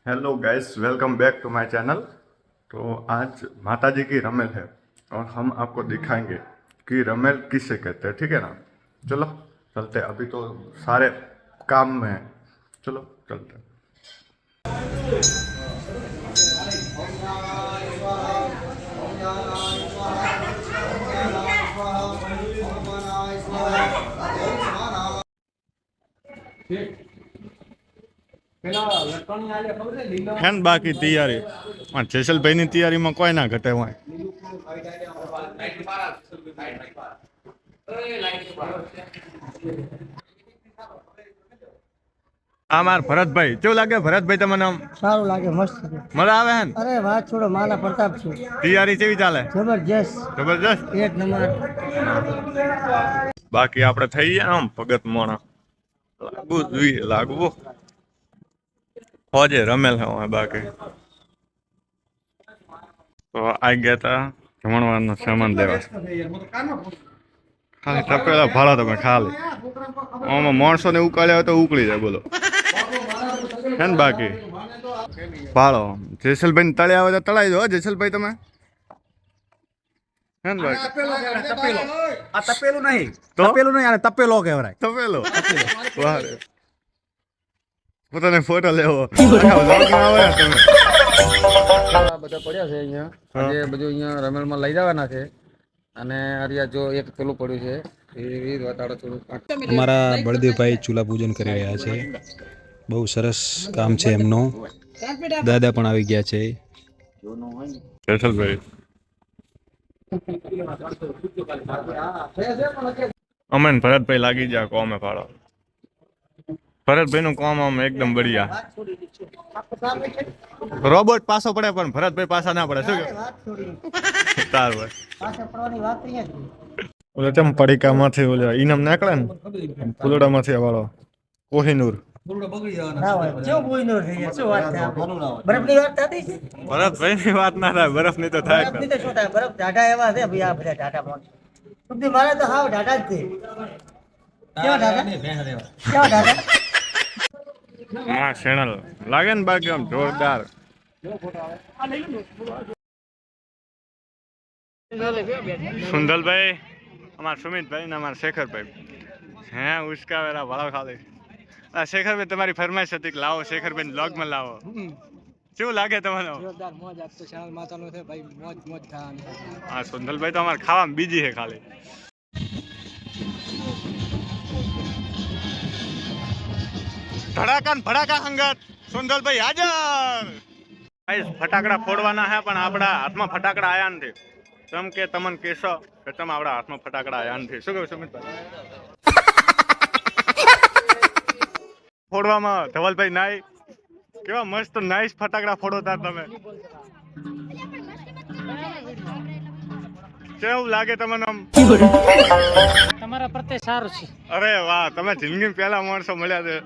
Hello guys, welcome back to my channel. तो आज माता जी की रमेल है और हम आपको दिखाएंगे कि रमेल किसे कहते हैं। ठीक है ना। चलो चलते हैं। अभी तो सारे काम में हैं। चलो चलते हैं। હેન બાકી તૈયારી જેસલભાઈની તૈયારીમાં કોઈ ના ઘટે હોય. આ માર ભરતભાઈ કેવું લાગે? ભરતભાઈ તમને આમ સારું લાગે, મસ્ત છે. મજા આવે હે? અરે વાત છોડો, માલા પ્રતાપ છે. તૈયારી કેવી ચાલે? જબરજસ્ત, જબરજસ્ત. એક નંબર. બાકી આપણે થઈ ગયા આમ ભગત મોણા લાગવું જોઈએ, લાગવું હોજે રમેલ હે બાકી તો આ ગયા તા જમણવારનો સામાન લેવા. ખાલી ટપેલા ભાડા તમે ખાલી આમાં માણસો ને ઉકાળ્યા હોય તો ઉકળી જાય. બોલો હે ને? બાકી ભાડો જેસલભાઈ ને તળ્યા હોય તો તળાઈ દો જેસલભાઈ તમે. હે ને? બાકી તપેલું નહીં, તો? તપેલું નહીં, આને તપેલો કહેવાય. તપેલો વાહ રે. પોતાને ફોટો લેવો વ્લોગમાં આવે તમે. બધા પડ્યા છે અહીંયા. આજે બધું અહીંયા રમેલમાં લઈ જવાના છે. અને અરિયા જો એક પેલું પડ્યું છે એ બતાડો થોડું. અમારા બળદેવભાઈ ચૂલા પૂજન કરી રહ્યા છે. બહુ સરસ કામ છે એમનું. દાદા પણ આવી ગયા છે. જેસલભાઈ અમન ભરતભાઈ લાગી જાય કોમે ફાળો. ભરતભાઈ નું કામ આમ એકદમ બઢિયા. રોબોટ પાછો પડે પણ ભરતભાઈ પાછા ના પડે. શું કે તાર પાછા પડવાની વાત નહીં હતી. ઓલે તેમ પડીકામાંથી ઓલે ઈનામ નાખડે ને ફૂલડામાંથી વાળો કોહિનૂર. ના હોય, કેવું બોઈનો થઈ જાય, શું વાત થાય? બરફની વાત થતી છે? ભરતભાઈ ની વાત ના થાય, બરફ ની તો થાય. બરફની તો શું થાય? બરફ ઢાઢા એવા છે ભાઈ, આ બધા ઢાઢા માણસો. સુધી મારે તો હાવ ઢાઢા જ છે. કેવા ઢાઢા? કેવા ઢાઢા? હા ચેનલ લાગે ને બાકી આમ જોરદાર. સુંદરભાઈ અમારા સુમિતભાઈ ને અમારા શેખરભાઈ હે ઉસકાવેરા ભાડો ખાલી. શેખરભાઈ તમારી ફરમાઈશ હતી કે લાવો શેખરભાઈ બ્લોગમાં લાવો. શું લાગે તમને? જોરદાર મોજ આજ તો ચાલ માતાનો છે ભાઈ, મોજ મોજ ખાવાની. હા સુંદરભાઈ તો અમારે ખાવામાં બીજી છે ખાલી. ધડાકા ને ભડાકા સંગત સુંદરભાઈ હાજર. ફટાકડા ફોડવાના હે પણ આપણા હાથમાં ફટાકડા આયા નથી. તમ કે તમને કેશો કે તમે આપણા હાથમાં ફટાકડા આયા નથી. શું કહ્યું સુમિતભાઈ? ફોડવામાં ધવલભાઈ નાઈ કેવા મસ્ત નાઈસ ફટાકડા ફોડોતા તમે. કેવું લાગે તમને આમ? તમારા પ્રત્યે સારું છે. અરે વાહ, તમે જિંદગી પહેલા માણસો મળ્યા છે.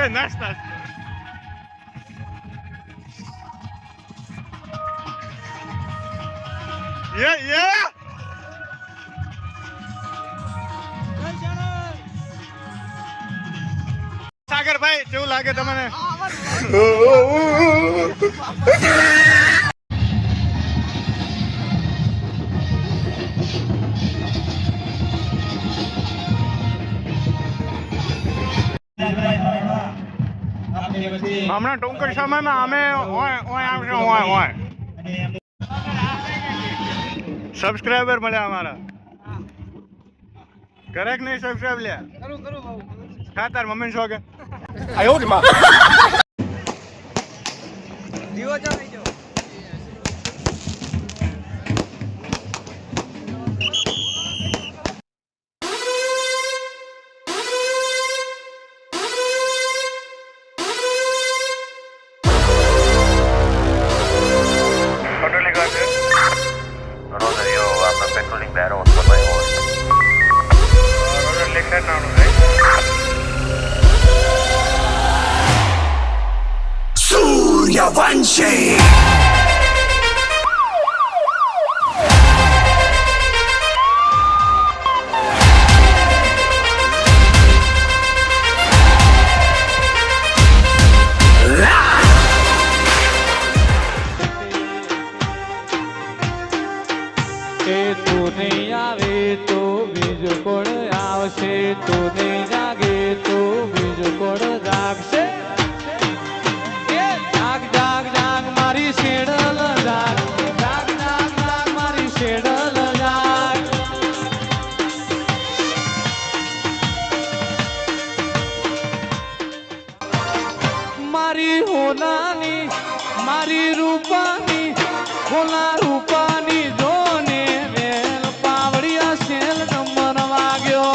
એ નાસ નાસ. યે સાગરભાઈ કેવું લાગે તમને? હમણાં ટૂંક જ સમયમાં અમે આવશે સબસ્ક્રાઈબર મળ્યા અમારા. કરે કે નહીં સબસ્ક્રાઈબ લ્યા? ખા તાર મમ્મી શો કે દીવો જો થઈ જાઓ. Patrolling barrel on my horse. Suryavanshi! બીજું કોણ આવશે તું નહીં જાગે તો બીજું કોણ જાગશે જાગ જાગ જાગ મારી શેડલ જાગ જાગ જાગ જાગ મારી શેડલ જાગ મારી હોનાની મારી રૂપાની હોના રૂપાની જોને વેલ પાવડિયા શેલ નંબર વાગ્યો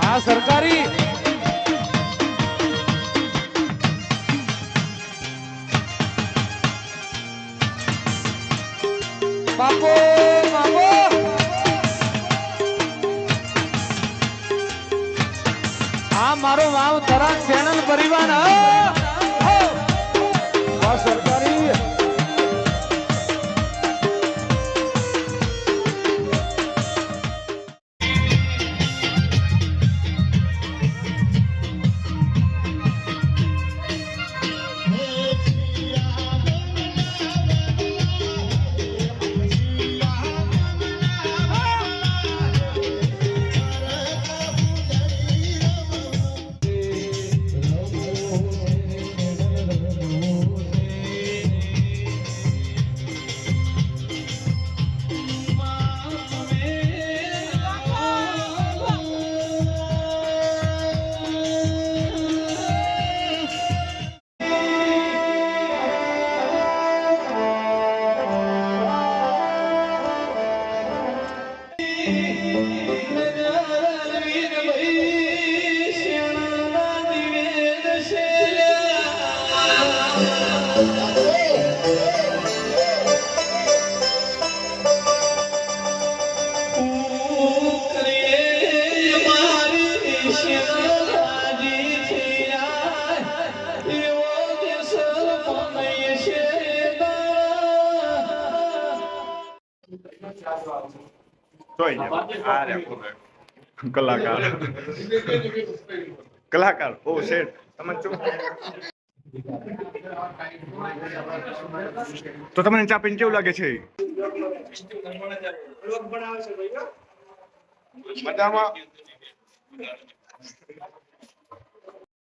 આ સરકારી બાપો બાપો આ મારો વાવ તરા ચેનલ પરિવાર આ સરકારી જોઈ લો આ રે કલાકાર કલાકાર ઓ શેઠ તમે શું તો તમને ચા પીને કેવું લાગે છે મજામાં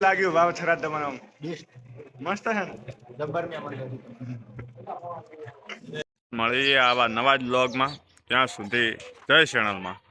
લાગ્યું વાવ છરા તમારો મસ્ત છે મળીએ આવા નવા જ બ્લોગમાં ત્યાં સુધી જય શેણલમાં